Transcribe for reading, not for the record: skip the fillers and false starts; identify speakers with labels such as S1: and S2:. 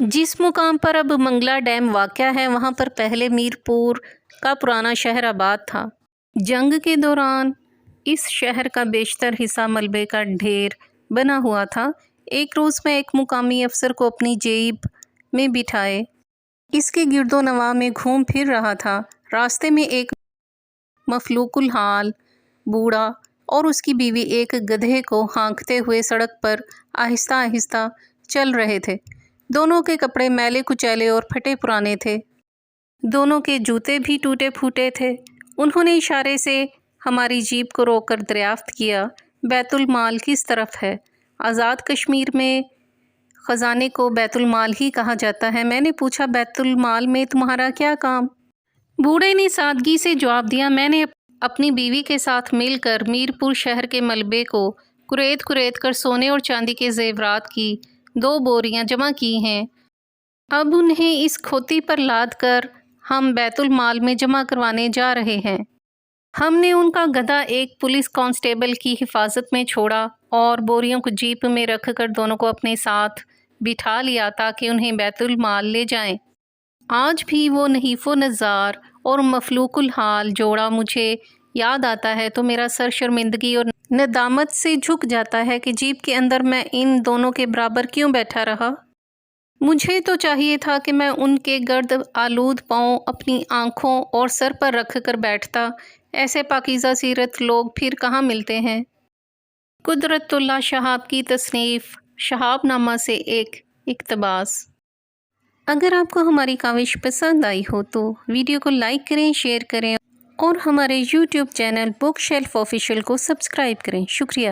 S1: جس مقام پر اب منگلا ڈیم واقع ہے وہاں پر پہلے میرپور کا پرانا شہر آباد تھا۔ جنگ کے دوران اس شہر کا بیشتر حصہ ملبے کا ڈھیر بنا ہوا تھا۔ ایک روز میں ایک مقامی افسر کو اپنی جیب میں بٹھائے اس کے گرد و نواح میں گھوم پھر رہا تھا۔ راستے میں ایک مفلوک الحال بوڑھا اور اس کی بیوی ایک گدھے کو ہانکتے ہوئے سڑک پر آہستہ آہستہ چل رہے تھے۔ دونوں کے کپڑے میلے کچیلے اور پھٹے پرانے تھے۔ دونوں کے جوتے بھی ٹوٹے پھوٹے تھے۔ انہوں نے اشارے سے ہماری جیپ کو روک کر دریافت کیا، بیت المال کس طرف ہے؟ آزاد کشمیر میں خزانے کو بیت المال ہی کہا جاتا ہے۔ میں نے پوچھا، بیت المال میں تمہارا کیا کام؟ بوڑھے نے سادگی سے جواب دیا، میں نے اپنی بیوی کے ساتھ مل کر میرپور شہر کے ملبے کو کریت کر سونے اور چاندی کے زیورات کی 2 بوریاں جمع کی ہیں۔ اب انہیں اس کھوتی پر لاد کر ہم بیت المال میں جمع کروانے جا رہے ہیں۔ ہم نے ان کا گدھا ایک پولیس کانسٹیبل کی حفاظت میں چھوڑا اور بوریوں کو جیپ میں رکھ کر دونوں کو اپنے ساتھ بٹھا لیا تاکہ انہیں بیت المال لے جائیں۔ آج بھی وہ نحیف و نزار اور مفلوک الحال جوڑا مجھے یاد آتا ہے تو میرا سر شرمندگی اور ندامت سے جھک جاتا ہے کہ جیپ کے اندر میں ان دونوں کے برابر کیوں بیٹھا رہا۔ مجھے تو چاہیے تھا کہ میں ان کے گرد آلود پاؤں اپنی آنکھوں اور سر پر رکھ کر بیٹھتا۔ ایسے پاکیزہ سیرت لوگ پھر کہاں ملتے ہیں؟ قدرت اللہ شہاب کی تصنیف شہاب نامہ سے ایک اقتباس۔ اگر آپ کو ہماری کاوش پسند آئی ہو تو ویڈیو کو لائک کریں، شیئر کریں اور ہمارے YouTube channel book shelf official کو سبسکرائب کریں۔ شکریہ۔